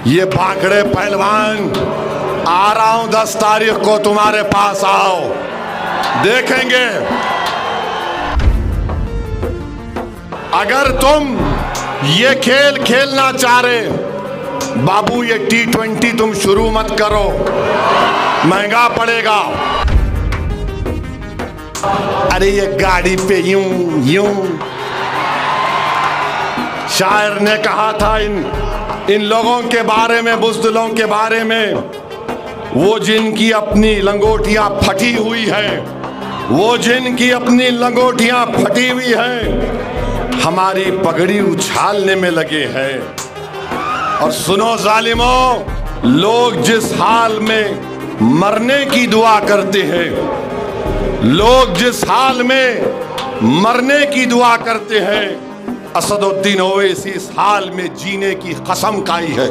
ये भांकड़े पहलवान, आ रहा हूं 10 तारीख को तुम्हारे पास, आओ देखेंगे। अगर तुम ये खेल खेलना चाह रहे, बाबू ये T20 तुम शुरू मत करो, महंगा पड़ेगा। अरे ये गाड़ी पे यूं यूं, शायर ने कहा था इन लोगों के बारे में, बुज़दिलों के बारे में, वो जिनकी अपनी लंगोटियां फटी हुई है, वो जिनकी अपनी लंगोटियां फटी हुई है, हमारी पगड़ी उछालने में लगे हैं। और सुनो जालिमों, लोग जिस हाल में मरने की दुआ करते हैं, लोग जिस हाल में मरने की दुआ करते हैं, असदुद्दीन ओवैसी इस हाल में जीने की कसम खाई है।